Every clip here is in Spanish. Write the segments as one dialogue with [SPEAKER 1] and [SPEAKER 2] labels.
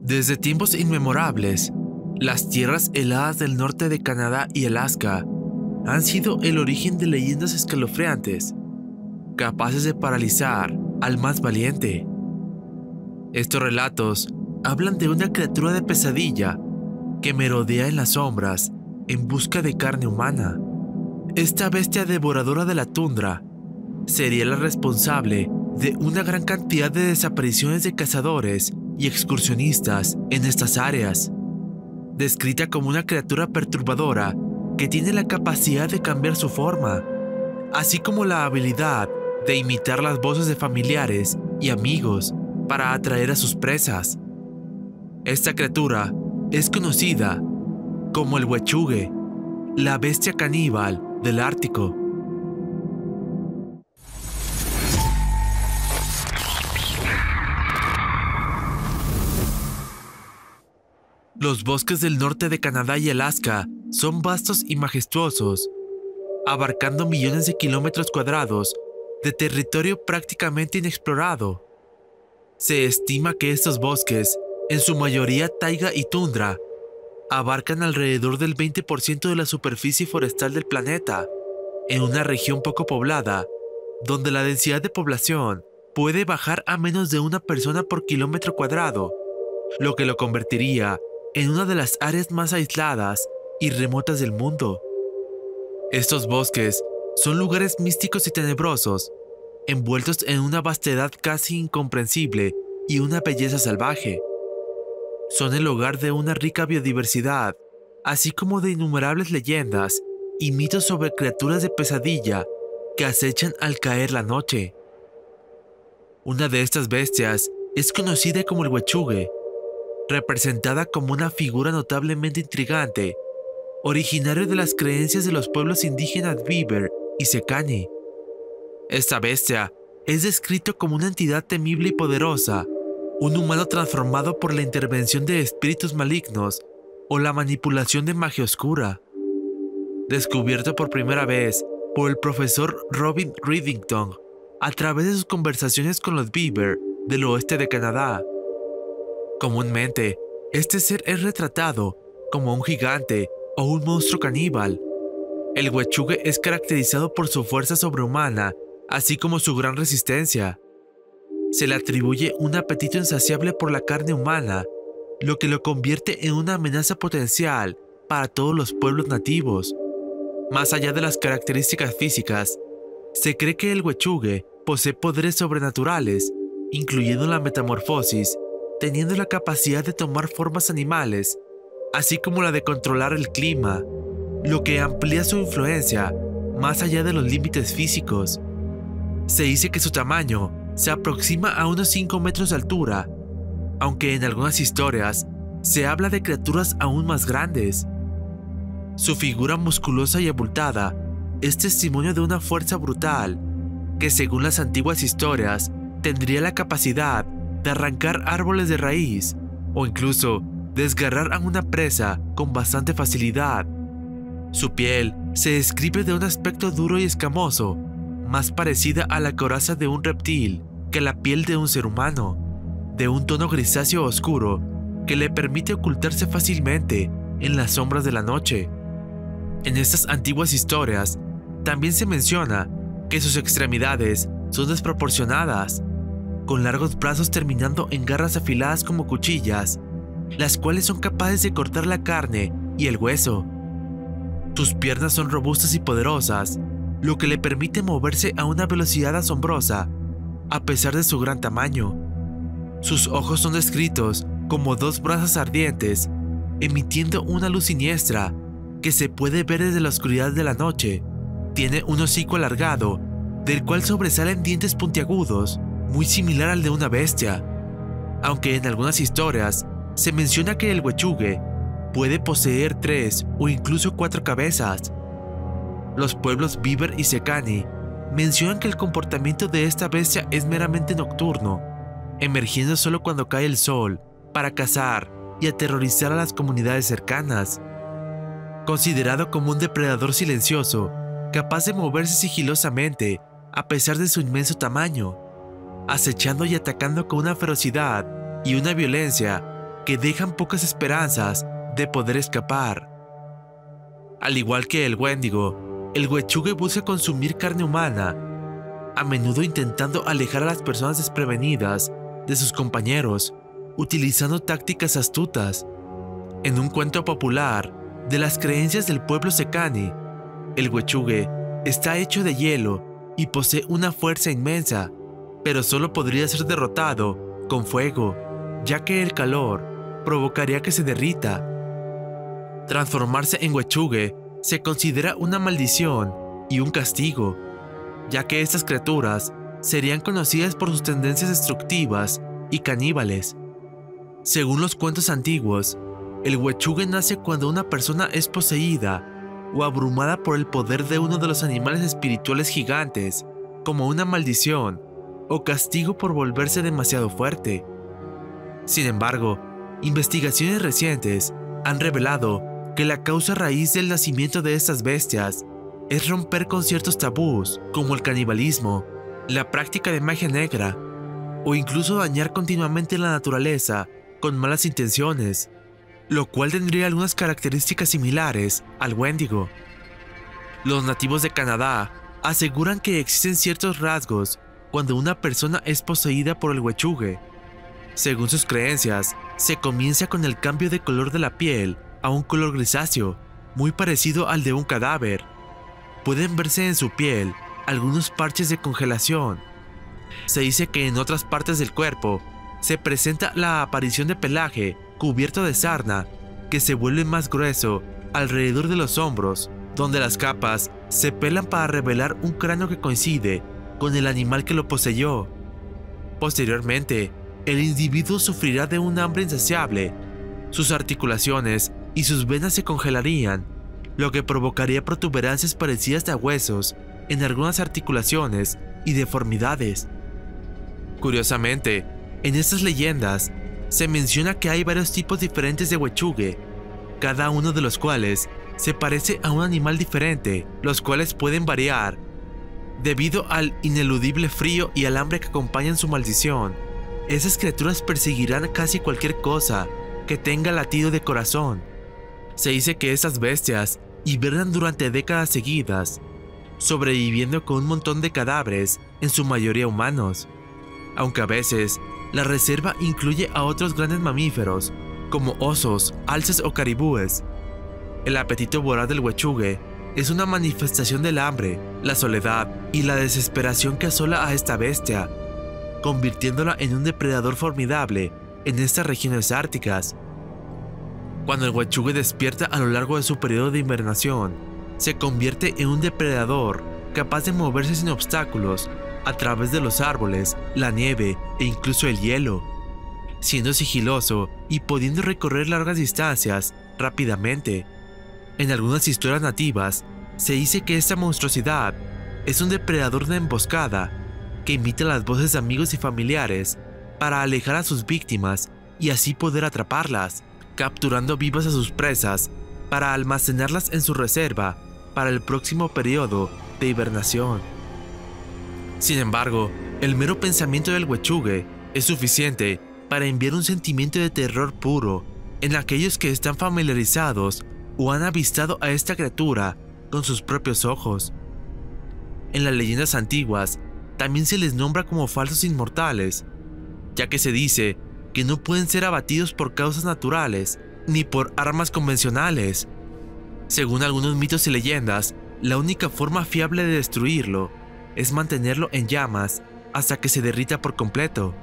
[SPEAKER 1] Desde tiempos inmemorables, las tierras heladas del norte de Canadá y Alaska han sido el origen de leyendas escalofriantes, capaces de paralizar al más valiente. Estos relatos hablan de una criatura de pesadilla que merodea en las sombras en busca de carne humana. Esta bestia devoradora de la tundra sería la responsable de una gran cantidad de desapariciones de cazadores y excursionistas en estas áreas. Descrita como una criatura perturbadora que tiene la capacidad de cambiar su forma, así como la habilidad de imitar las voces de familiares y amigos para atraer a sus presas. Esta criatura es conocida como el huechugue, la bestia caníbal del Ártico. Los bosques del norte de Canadá y Alaska son vastos y majestuosos, abarcando millones de kilómetros cuadrados de territorio prácticamente inexplorado. Se estima que estos bosques, en su mayoría taiga y tundra, abarcan alrededor del 20% de la superficie forestal del planeta, en una región poco poblada, donde la densidad de población puede bajar a menos de una persona por kilómetro cuadrado, lo que lo convertiría en una de las áreas más aisladas y remotas del mundo. Estos bosques son lugares místicos y tenebrosos, envueltos en una vastedad casi incomprensible y una belleza salvaje. Son el hogar de una rica biodiversidad, así como de innumerables leyendas y mitos sobre criaturas de pesadilla que acechan al caer la noche. Una de estas bestias es conocida como el huechugue, representada como una figura notablemente intrigante, originario de las creencias de los pueblos indígenas Beaver y Secani. Esta bestia es descrito como una entidad temible y poderosa, un humano transformado por la intervención de espíritus malignos o la manipulación de magia oscura. Descubierto por primera vez por el profesor Robin Riddington a través de sus conversaciones con los Beaver del oeste de Canadá. Comúnmente, este ser es retratado como un gigante o un monstruo caníbal. El huechugue es caracterizado por su fuerza sobrehumana, así como su gran resistencia. Se le atribuye un apetito insaciable por la carne humana, lo que lo convierte en una amenaza potencial para todos los pueblos nativos. Más allá de las características físicas, se cree que el huechugue posee poderes sobrenaturales, incluyendo la metamorfosis, teniendo la capacidad de tomar formas animales, así como la de controlar el clima, lo que amplía su influencia más allá de los límites físicos. Se dice que su tamaño se aproxima a unos 5 metros de altura, aunque en algunas historias se habla de criaturas aún más grandes. Su figura musculosa y abultada es testimonio de una fuerza brutal, que según las antiguas historias tendría la capacidad de arrancar árboles de raíz o incluso desgarrar a una presa con bastante facilidad. Su piel se describe de un aspecto duro y escamoso, más parecida a la coraza de un reptil que la piel de un ser humano, de un tono grisáceo oscuro que le permite ocultarse fácilmente en las sombras de la noche. En estas antiguas historias también se menciona que sus extremidades son desproporcionadas, con largos brazos terminando en garras afiladas como cuchillas, las cuales son capaces de cortar la carne y el hueso. Sus piernas son robustas y poderosas, lo que le permite moverse a una velocidad asombrosa, a pesar de su gran tamaño. Sus ojos son descritos como 2 brasas ardientes, emitiendo una luz siniestra que se puede ver desde la oscuridad de la noche. Tiene un hocico alargado, del cual sobresalen dientes puntiagudos, muy similar al de una bestia, aunque en algunas historias se menciona que el huechugue puede poseer 3 o incluso 4 cabezas. Los pueblos Beaver y Secani mencionan que el comportamiento de esta bestia es meramente nocturno, emergiendo solo cuando cae el sol para cazar y aterrorizar a las comunidades cercanas. Considerado como un depredador silencioso, capaz de moverse sigilosamente a pesar de su inmenso tamaño, acechando y atacando con una ferocidad y una violencia que dejan pocas esperanzas de poder escapar. Al igual que el Wendigo, el Huechugue busca consumir carne humana, a menudo intentando alejar a las personas desprevenidas de sus compañeros, utilizando tácticas astutas. En un cuento popular de las creencias del pueblo Sekani, el Huechugue está hecho de hielo y posee una fuerza inmensa, pero solo podría ser derrotado con fuego, ya que el calor provocaría que se derrita. Transformarse en Huechugue se considera una maldición y un castigo, ya que estas criaturas serían conocidas por sus tendencias destructivas y caníbales. Según los cuentos antiguos, el Huechugue nace cuando una persona es poseída o abrumada por el poder de uno de los animales espirituales gigantes, como una maldición o castigo por volverse demasiado fuerte. Sin embargo, investigaciones recientes han revelado que la causa raíz del nacimiento de estas bestias es romper con ciertos tabús, como el canibalismo, la práctica de magia negra, o incluso dañar continuamente la naturaleza con malas intenciones, lo cual tendría algunas características similares al Wendigo. Los nativos de Canadá aseguran que existen ciertos rasgos cuando una persona es poseída por el Huechugue. Según sus creencias, se comienza con el cambio de color de la piel a un color grisáceo, muy parecido al de un cadáver. Pueden verse en su piel algunos parches de congelación. Se dice que en otras partes del cuerpo se presenta la aparición de pelaje cubierto de sarna que se vuelve más grueso alrededor de los hombros, donde las capas se pelan para revelar un cráneo que coincide con el animal que lo poseyó. Posteriormente, el individuo sufrirá de un hambre insaciable. Sus articulaciones y sus venas se congelarían, lo que provocaría protuberancias parecidas a huesos en algunas articulaciones y deformidades. Curiosamente, en estas leyendas se menciona que hay varios tipos diferentes de Huechugue, cada uno de los cuales se parece a un animal diferente, los cuales pueden variar debido al ineludible frío y al hambre que acompañan su maldición. Esas criaturas perseguirán casi cualquier cosa que tenga latido de corazón. Se dice que estas bestias hibernan durante décadas seguidas, sobreviviendo con un montón de cadáveres, en su mayoría humanos, aunque a veces la reserva incluye a otros grandes mamíferos, como osos, alces o caribúes. El apetito voraz del Huechugue es una manifestación del hambre, la soledad y la desesperación que asola a esta bestia, convirtiéndola en un depredador formidable en estas regiones árticas. Cuando el Huechugue despierta a lo largo de su periodo de hibernación, se convierte en un depredador capaz de moverse sin obstáculos a través de los árboles, la nieve e incluso el hielo, siendo sigiloso y pudiendo recorrer largas distancias rápidamente. En algunas historias nativas se dice que esta monstruosidad es un depredador de emboscada que imita las voces de amigos y familiares para alejar a sus víctimas y así poder atraparlas, capturando vivas a sus presas para almacenarlas en su reserva para el próximo periodo de hibernación. Sin embargo, el mero pensamiento del Huechugue es suficiente para enviar un sentimiento de terror puro en aquellos que están familiarizados o han avistado a esta criatura con sus propios ojos. En las leyendas antiguas también se les nombra como falsos inmortales, ya que se dice que no pueden ser abatidos por causas naturales ni por armas convencionales. Según algunos mitos y leyendas, la única forma fiable de destruirlo es mantenerlo en llamas hasta que se derrita por completo.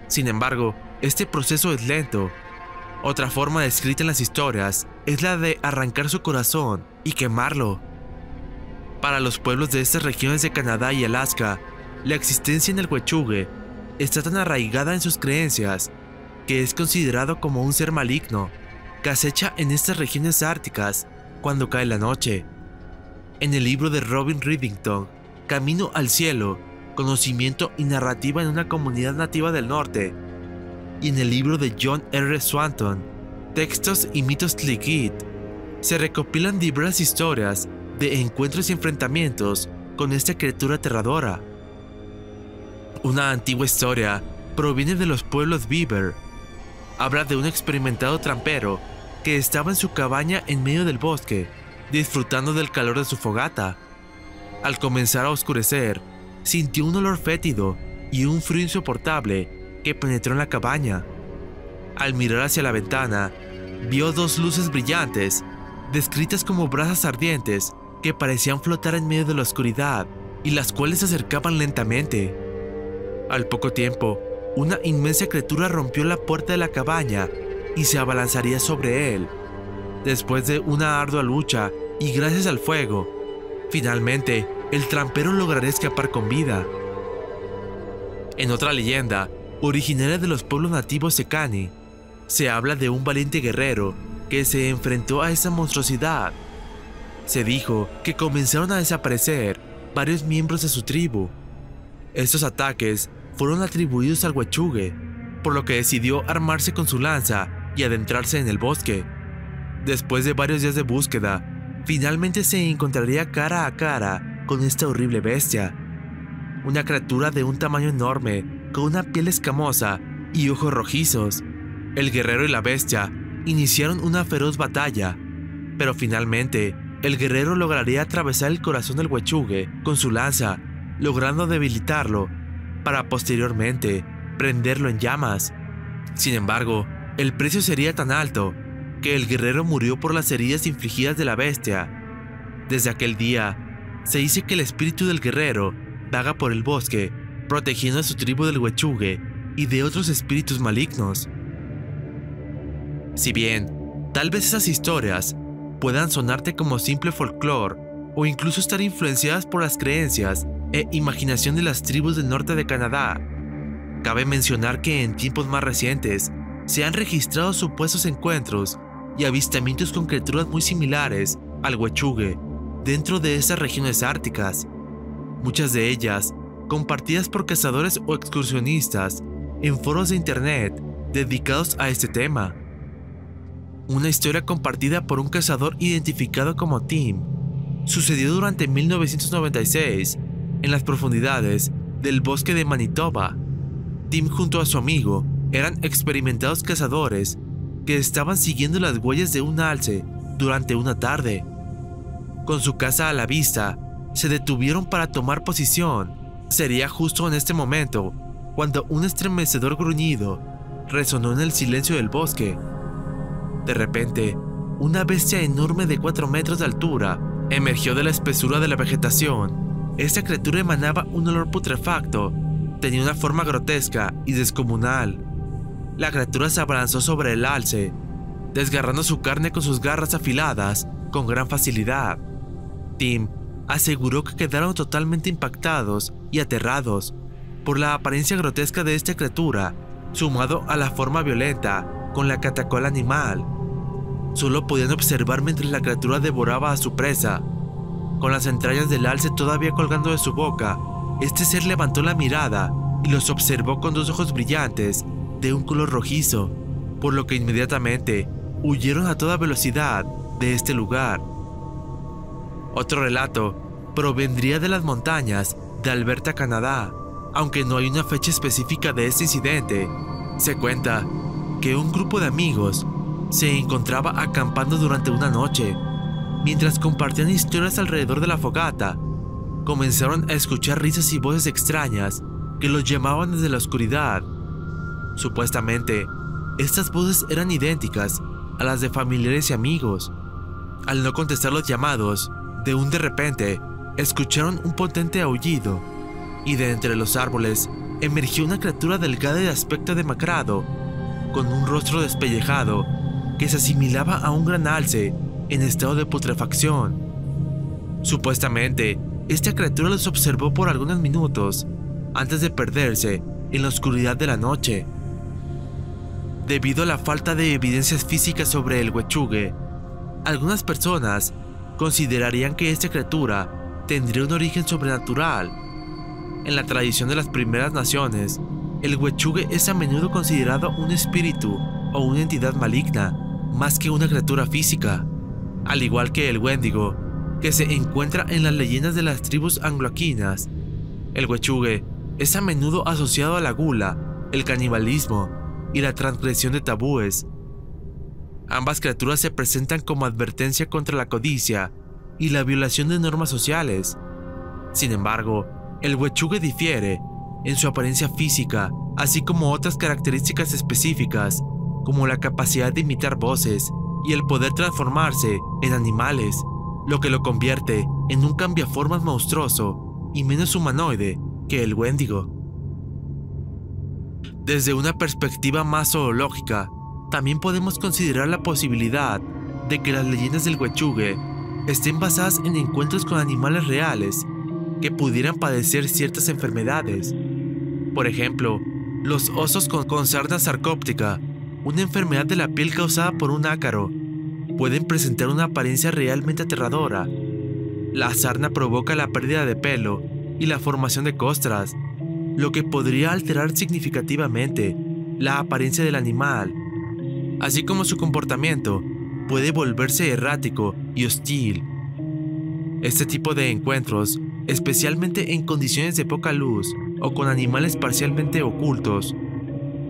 [SPEAKER 1] Sin embargo, este proceso es lento. Otra forma descrita en las historias es la de arrancar su corazón y quemarlo. Para los pueblos de estas regiones de Canadá y Alaska, la existencia en el Huechugue está tan arraigada en sus creencias que es considerado como un ser maligno que acecha en estas regiones árticas cuando cae la noche. En el libro de Robin Riddington, Camino al Cielo, Conocimiento y Narrativa en una Comunidad Nativa del Norte, y en el libro de John R. Swanton, Textos y Mitos Tliqit, se recopilan diversas historias de encuentros y enfrentamientos con esta criatura aterradora. Una antigua historia proviene de los pueblos Beaver. habla de un experimentado trampero que estaba en su cabaña en medio del bosque, disfrutando del calor de su fogata. Al comenzar a oscurecer, sintió un olor fétido y un frío insoportable que penetró en la cabaña. Al mirar hacia la ventana, vio dos luces brillantes, descritas como brasas ardientes que parecían flotar en medio de la oscuridad y las cuales se acercaban lentamente. Al poco tiempo, una inmensa criatura rompió la puerta de la cabaña y se abalanzaría sobre él. Después de una ardua lucha y gracias al fuego, finalmente el trampero lograría escapar con vida. En otra leyenda, originaria de los pueblos nativos Sekani, se habla de un valiente guerrero que se enfrentó a esa monstruosidad. Se dijo que comenzaron a desaparecer varios miembros de su tribu. Estos ataques fueron atribuidos al huechugue, por lo que decidió armarse con su lanza y adentrarse en el bosque. Después de varios días de búsqueda, finalmente se encontraría cara a cara con esta horrible bestia. Una criatura de un tamaño enorme, con una piel escamosa y ojos rojizos. El guerrero y la bestia iniciaron una feroz batalla, pero finalmente el guerrero lograría atravesar el corazón del huechugue con su lanza, logrando debilitarlo, para posteriormente prenderlo en llamas. Sin embargo, el precio sería tan alto que el guerrero murió por las heridas infligidas de la bestia. Desde aquel día, se dice que el espíritu del guerrero vaga por el bosque, protegiendo a su tribu del huechugue y de otros espíritus malignos. Si bien, tal vez esas historias puedan sonarte como simple folclore o incluso estar influenciadas por las creencias e imaginación de las tribus del norte de Canadá, cabe mencionar que en tiempos más recientes se han registrado supuestos encuentros y avistamientos con criaturas muy similares al huechugue dentro de esas regiones árticas, muchas de ellas compartidas por cazadores o excursionistas en foros de internet dedicados a este tema. Una historia compartida por un cazador identificado como Tim sucedió durante 1996 en las profundidades del bosque de Manitoba. Tim junto a su amigo eran experimentados cazadores que estaban siguiendo las huellas de un alce durante una tarde. Con su caza a la vista, se detuvieron para tomar posición. Sería justo en este momento cuando un estremecedor gruñido resonó en el silencio del bosque. De repente, una bestia enorme de 4 metros de altura emergió de la espesura de la vegetación. Esta criatura emanaba un olor putrefacto, tenía una forma grotesca y descomunal. La criatura se abalanzó sobre el alce, desgarrando su carne con sus garras afiladas con gran facilidad. Tim aseguró que quedaron totalmente impactados y aterrados por la apariencia grotesca de esta criatura, sumado a la forma violenta con la que atacó al animal. Solo podían observar mientras la criatura devoraba a su presa. Con las entrañas del alce todavía colgando de su boca, este ser levantó la mirada y los observó con 2 ojos brillantes de un color rojizo, por lo que inmediatamente huyeron a toda velocidad de este lugar. Otro relato provendría de las montañas de Alberta, Canadá. Aunque no hay una fecha específica de este incidente, se cuenta que un grupo de amigos se encontraba acampando durante una noche. Mientras compartían historias alrededor de la fogata, comenzaron a escuchar risas y voces extrañas que los llamaban desde la oscuridad. Supuestamente, estas voces eran idénticas a las de familiares y amigos. Al no contestar los llamados, de repente, escucharon un potente aullido, y de entre los árboles emergió una criatura delgada y de aspecto demacrado, con un rostro despellejado que se asimilaba a un gran alce en estado de putrefacción. Supuestamente, esta criatura los observó por algunos minutos antes de perderse en la oscuridad de la noche. Debido a la falta de evidencias físicas sobre el huechugue, algunas personas considerarían que esta criatura tendría un origen sobrenatural. En la tradición de las primeras naciones, el huechugue es a menudo considerado un espíritu o una entidad maligna, más que una criatura física. Al igual que el Wendigo, que se encuentra en las leyendas de las tribus angloquinas, el huechugue es a menudo asociado a la gula, el canibalismo y la transgresión de tabúes. Ambas criaturas se presentan como advertencia contra la codicia y la violación de normas sociales. Sin embargo, el huechugue difiere en su apariencia física, así como otras características específicas, como la capacidad de imitar voces y el poder transformarse en animales, lo que lo convierte en un cambiaformas monstruoso y menos humanoide que el Wendigo. Desde una perspectiva más zoológica, también podemos considerar la posibilidad de que las leyendas del huechugue estén basadas en encuentros con animales reales que pudieran padecer ciertas enfermedades. Por ejemplo, los osos con sarna sarcóptica, una enfermedad de la piel causada por un ácaro, pueden presentar una apariencia realmente aterradora. La sarna provoca la pérdida de pelo y la formación de costras, lo que podría alterar significativamente la apariencia del animal, así como su comportamiento puede volverse errático y hostil. Este tipo de encuentros, especialmente en condiciones de poca luz o con animales parcialmente ocultos,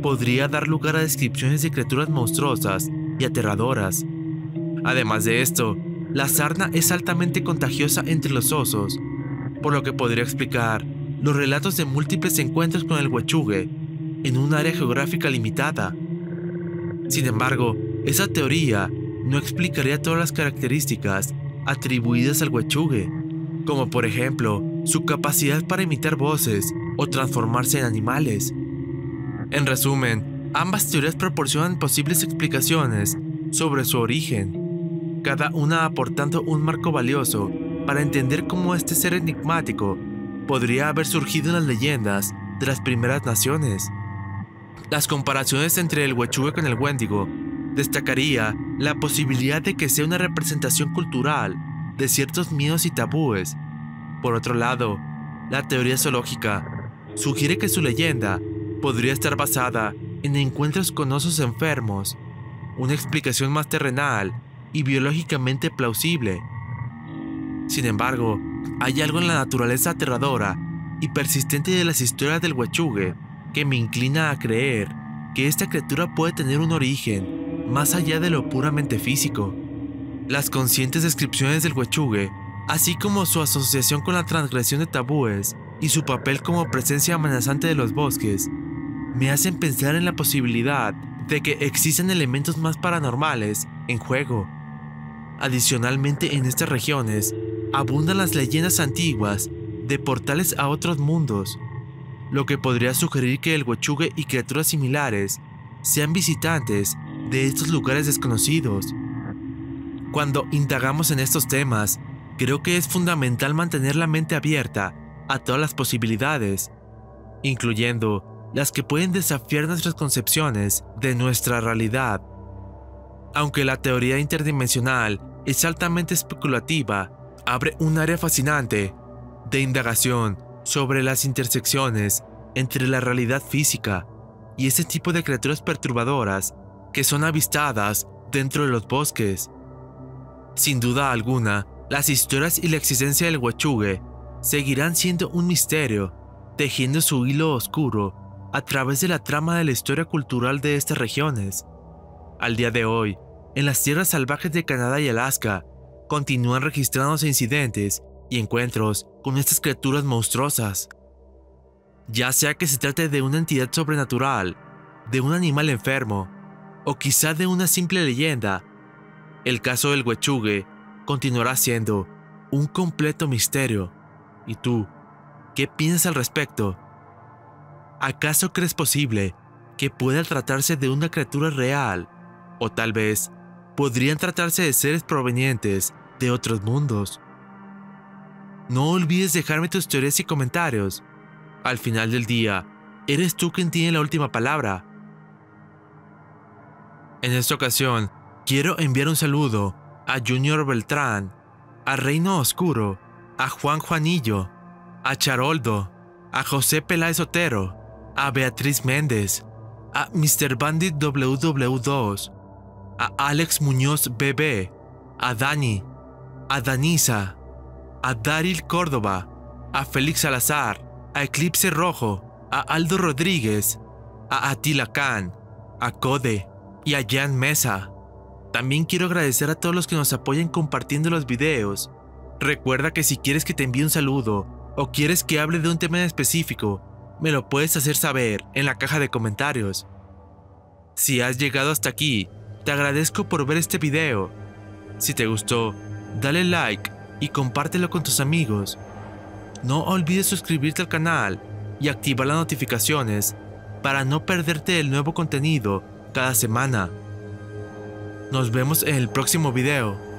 [SPEAKER 1] podría dar lugar a descripciones de criaturas monstruosas y aterradoras. Además de esto, la sarna es altamente contagiosa entre los osos, por lo que podría explicar los relatos de múltiples encuentros con el huechugue en un área geográfica limitada. Sin embargo, esa teoría no explicaría todas las características atribuidas al huechugue, como por ejemplo su capacidad para imitar voces o transformarse en animales. En resumen, ambas teorías proporcionan posibles explicaciones sobre su origen, cada una aportando un marco valioso para entender cómo este ser enigmático podría haber surgido en las leyendas de las primeras naciones. Las comparaciones entre el huechugue con el Wendigo destacaría la posibilidad de que sea una representación cultural de ciertos miedos y tabúes. Por otro lado, la teoría zoológica sugiere que su leyenda podría estar basada en encuentros con osos enfermos, una explicación más terrenal y biológicamente plausible. Sin embargo, hay algo en la naturaleza aterradora y persistente de las historias del huechugue que me inclina a creer que esta criatura puede tener un origen más allá de lo puramente físico. Las conscientes descripciones del huechugue, así como su asociación con la transgresión de tabúes y su papel como presencia amenazante de los bosques, me hacen pensar en la posibilidad de que existan elementos más paranormales en juego. Adicionalmente, en estas regiones abundan las leyendas antiguas de portales a otros mundos, lo que podría sugerir que el huechugue y criaturas similares sean visitantes de estos lugares desconocidos. Cuando indagamos en estos temas, creo que es fundamental mantener la mente abierta a todas las posibilidades, incluyendo las que pueden desafiar nuestras concepciones de nuestra realidad. Aunque la teoría interdimensional es altamente especulativa, abre un área fascinante de indagación sobre las intersecciones entre la realidad física y ese tipo de criaturas perturbadoras que son avistadas dentro de los bosques. Sin duda alguna, las historias y la existencia del huechugue seguirán siendo un misterio, tejiendo su hilo oscuro a través de la trama de la historia cultural de estas regiones. Al día de hoy, en las tierras salvajes de Canadá y Alaska, continúan registrándose incidentes y encuentros con estas criaturas monstruosas. Ya sea que se trate de una entidad sobrenatural, de un animal enfermo, o quizá de una simple leyenda, el caso del huechugue continuará siendo un completo misterio. ¿Y tú, qué piensas al respecto? ¿Acaso crees posible que pueda tratarse de una criatura real? O tal vez podrían tratarse de seres provenientes de otros mundos. No olvides dejarme tus teorías y comentarios. Al final del día, eres tú quien tiene la última palabra. En esta ocasión, quiero enviar un saludo a Junior Beltrán, a Reino Oscuro, a Juan Juanillo, a Charoldo, a José Peláez Otero, a Beatriz Méndez, a Mr. Bandit WW2, a Alex Muñoz BB, a Dani, a Danisa, a Daryl Córdoba, a Félix Salazar, a Eclipse Rojo, a Aldo Rodríguez, a Atila Khan, a Code y a Jan Mesa. También quiero agradecer a todos los que nos apoyan compartiendo los videos. Recuerda que si quieres que te envíe un saludo o quieres que hable de un tema en específico, me lo puedes hacer saber en la caja de comentarios. Si has llegado hasta aquí, te agradezco por ver este video. Si te gustó, dale like y compártelo con tus amigos. No olvides suscribirte al canal y activar las notificaciones para no perderte el nuevo contenido cada semana. Nos vemos en el próximo video.